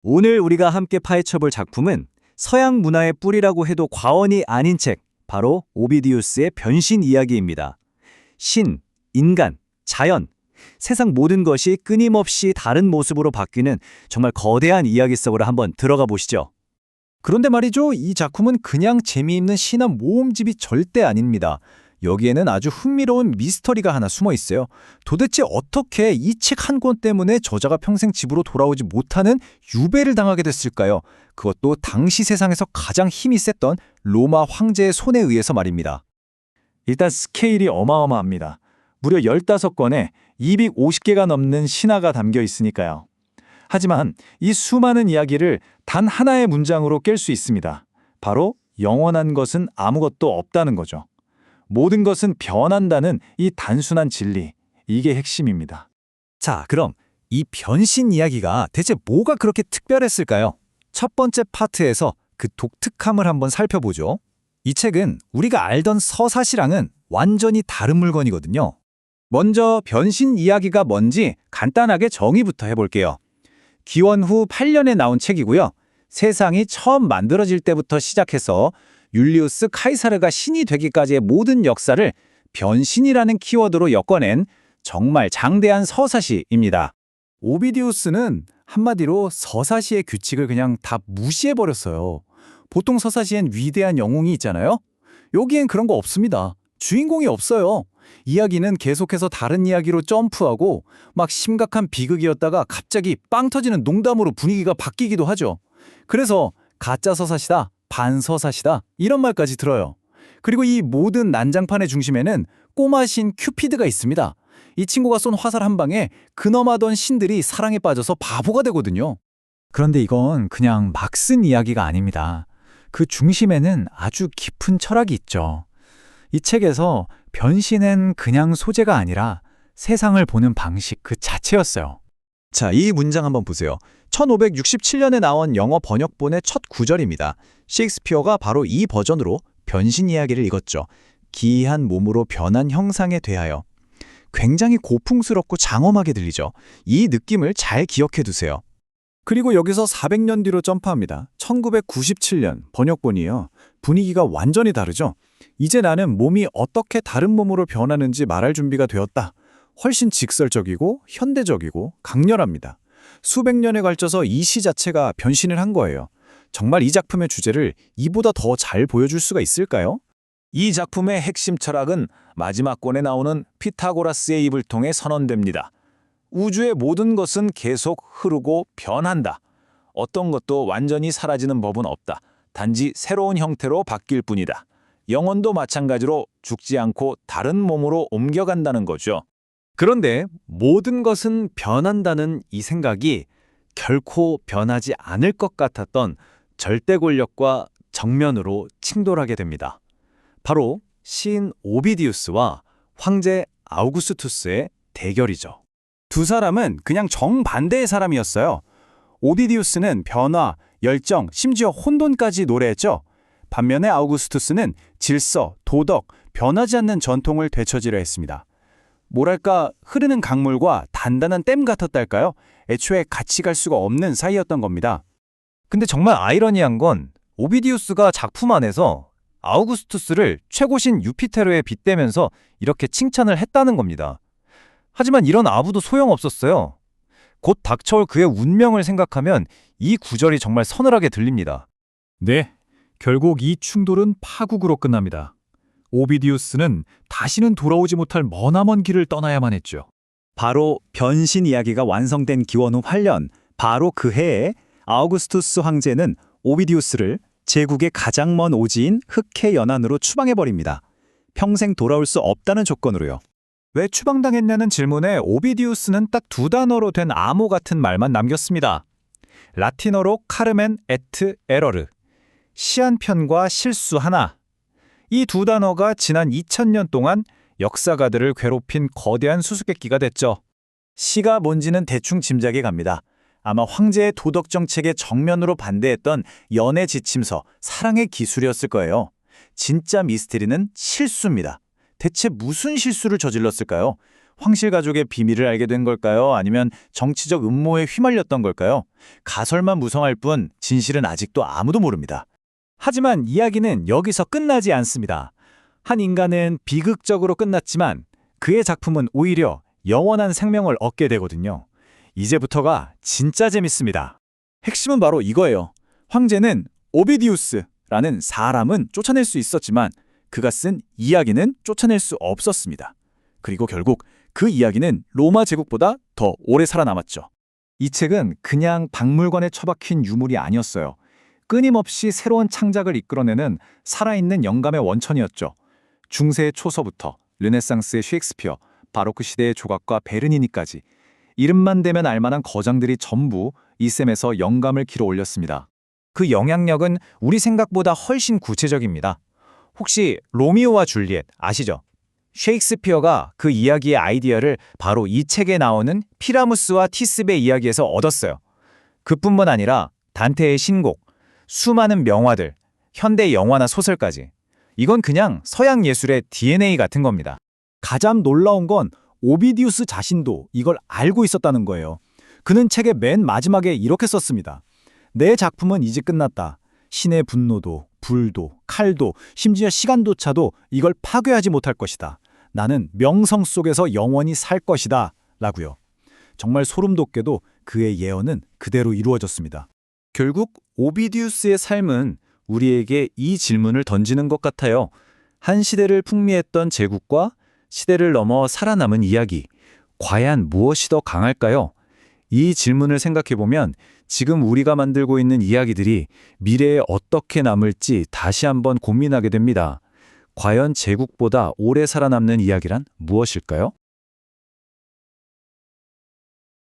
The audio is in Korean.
오늘 우리가 함께 파헤쳐볼 작품은 서양 문화의 뿌리라고 해도 과언이 아닌 책, 바로 오비디우스의 변신 이야기입니다. 신, 인간, 자연, 세상 모든 것이 끊임없이 다른 모습으로 바뀌는 정말 거대한 이야기 속으로 한번 들어가 보시죠. 그런데 말이죠, 이 작품은 그냥 재미있는 시나 모험집이 절대 아닙니다. 여기에는 아주 흥미로운 미스터리가 하나 숨어 있어요. 도대체 어떻게 이 책 한 권 때문에 저자가 평생 집으로 돌아오지 못하는 유배를 당하게 됐을까요? 그것도 당시 세상에서 가장 힘이 셌던 로마 황제의 손에 의해서 말입니다. 일단 스케일이 어마어마합니다. 무려 15권에 250개가 넘는 신화가 담겨 있으니까요. 하지만 이 수많은 이야기를 단 하나의 문장으로 깰 수 있습니다. 바로 영원한 것은 아무것도 없다는 거죠. 모든 것은 변한다는 이 단순한 진리, 이게 핵심입니다. 자, 그럼 이 변신 이야기가 대체 뭐가 그렇게 특별했을까요? 첫 번째 파트에서 그 독특함을 한번 살펴보죠. 이 책은 우리가 알던 서사시랑은 완전히 다른 물건이거든요. 먼저 변신 이야기가 뭔지 간단하게 정의부터 해볼게요. 기원 후 8년에 나온 책이고요. 세상이 처음 만들어질 때부터 시작해서 율리우스 카이사르가 신이 되기까지의 모든 역사를 변신이라는 키워드로 엮어낸 정말 장대한 서사시입니다. 오비디우스는 한마디로 서사시의 규칙을 그냥 다 무시해버렸어요. 보통 서사시엔 위대한 영웅이 있잖아요. 여기엔 그런 거 없습니다. 주인공이 없어요. 이야기는 계속해서 다른 이야기로 점프하고 막 심각한 비극이었다가 갑자기 빵 터지는 농담으로 분위기가 바뀌기도 하죠. 그래서 가짜 서사시다, 반서사시다 이런 말까지 들어요. 그리고 이 모든 난장판의 중심에는 꼬마 신 큐피드가 있습니다. 이 친구가 쏜 화살 한 방에 근엄하던 신들이 사랑에 빠져서 바보가 되거든요. 그런데 이건 그냥 막 쓴 이야기가 아닙니다. 그 중심에는 아주 깊은 철학이 있죠. 이 책에서 변신은 그냥 소재가 아니라 세상을 보는 방식 그 자체였어요. 자, 이 문장 한번 보세요. 1567년에 나온 영어 번역본의 첫 구절입니다. 셰익스피어가 바로 이 버전으로 변신 이야기를 읽었죠. 기이한 몸으로 변한 형상에 대하여. 굉장히 고풍스럽고 장엄하게 들리죠. 이 느낌을 잘 기억해 두세요. 그리고 여기서 400년 뒤로 점프합니다. 1997년 번역본이에요. 분위기가 완전히 다르죠. 이제 나는 몸이 어떻게 다른 몸으로 변하는지 말할 준비가 되었다. 훨씬 직설적이고 현대적이고 강렬합니다. 수백 년에 걸쳐서 이 시 자체가 변신을 한 거예요. 정말 이 작품의 주제를 이보다 더 잘 보여줄 수가 있을까요? 이 작품의 핵심 철학은 마지막 권에 나오는 피타고라스의 입을 통해 선언됩니다. 우주의 모든 것은 계속 흐르고 변한다. 어떤 것도 완전히 사라지는 법은 없다. 단지 새로운 형태로 바뀔 뿐이다. 영혼도 마찬가지로 죽지 않고 다른 몸으로 옮겨간다는 거죠. 그런데 모든 것은 변한다는 이 생각이 결코 변하지 않을 것 같았던 절대 권력과 정면으로 충돌하게 됩니다. 바로 시인 오비디우스와 황제 아우구스투스의 대결이죠. 두 사람은 그냥 정반대의 사람이었어요. 오비디우스는 변화, 열정, 심지어 혼돈까지 노래했죠. 반면에 아우구스투스는 질서, 도덕, 변하지 않는 전통을 되찾으려 했습니다. 뭐랄까, 흐르는 강물과 단단한 댐 같았달까요? 애초에 같이 갈 수가 없는 사이였던 겁니다. 근데 정말 아이러니한 건 오비디우스가 작품 안에서 아우구스투스를 최고신 유피테로에 빗대면서 이렇게 칭찬을 했다는 겁니다. 하지만 이런 아부도 소용없었어요. 곧 닥쳐올 그의 운명을 생각하면 이 구절이 정말 서늘하게 들립니다. 네, 결국 이 충돌은 파국으로 끝납니다. 오비디우스는 다시는 돌아오지 못할 머나먼 길을 떠나야만 했죠. 바로 변신 이야기가 완성된 기원 후 8년, 바로 그 해에 아우구스투스 황제는 오비디우스를 제국의 가장 먼 오지인 흑해 연안으로 추방해버립니다. 평생 돌아올 수 없다는 조건으로요. 왜 추방당했냐는 질문에 오비디우스는 딱 두 단어로 된 암호 같은 말만 남겼습니다. 라틴어로 카르멘 에트 에러르, 시 한 편과 실수 하나. 이 두 단어가 지난 2000년 동안 역사가들을 괴롭힌 거대한 수수께끼가 됐죠. 시가 뭔지는 대충 짐작이 갑니다. 아마 황제의 도덕 정책에 정면으로 반대했던 연애 지침서, 사랑의 기술이었을 거예요. 진짜 미스테리는 실수입니다. 대체 무슨 실수를 저질렀을까요? 황실 가족의 비밀을 알게 된 걸까요? 아니면 정치적 음모에 휘말렸던 걸까요? 가설만 무성할 뿐 진실은 아직도 아무도 모릅니다. 하지만 이야기는 여기서 끝나지 않습니다. 한 인간은 비극적으로 끝났지만 그의 작품은 오히려 영원한 생명을 얻게 되거든요. 이제부터가 진짜 재밌습니다. 핵심은 바로 이거예요. 황제는 오비디우스라는 사람은 쫓아낼 수 있었지만 그가 쓴 이야기는 쫓아낼 수 없었습니다. 그리고 결국 그 이야기는 로마 제국보다 더 오래 살아남았죠. 이 책은 그냥 박물관에 처박힌 유물이 아니었어요. 끊임없이 새로운 창작을 이끌어내는 살아있는 영감의 원천이었죠. 중세 초서부터 르네상스의 셰익스피어, 바로크 시대의 조각가 베르니니까지 이름만 대면 알만한 거장들이 전부 이 셈에서 영감을 길어 올렸습니다. 그 영향력은 우리 생각보다 훨씬 구체적입니다. 혹시 로미오와 줄리엣 아시죠? 셰익스피어가 그 이야기의 아이디어를 바로 이 책에 나오는 피라무스와 티스베의 이야기에서 얻었어요. 그뿐만 아니라 단테의 신곡, 수많은 명화들, 현대 영화나 소설까지. 이건 그냥 서양 예술의 DNA 같은 겁니다. 가장 놀라운 건 오비디우스 자신도 이걸 알고 있었다는 거예요. 그는 책의 맨 마지막에 이렇게 썼습니다. 내 작품은 이제 끝났다. 신의 분노도, 불도, 칼도, 심지어 시간조차도 이걸 파괴하지 못할 것이다. 나는 명성 속에서 영원히 살 것이다. 라고요. 정말 소름 돋게도 그의 예언은 그대로 이루어졌습니다. 결국 오비디우스의 삶은 우리에게 이 질문을 던지는 것 같아요. 한 시대를 풍미했던 제국과 시대를 넘어 살아남은 이야기, 과연 무엇이 더 강할까요? 이 질문을 생각해보면 지금 우리가 만들고 있는 이야기들이 미래에 어떻게 남을지 다시 한번 고민하게 됩니다. 과연 제국보다 오래 살아남는 이야기란 무엇일까요?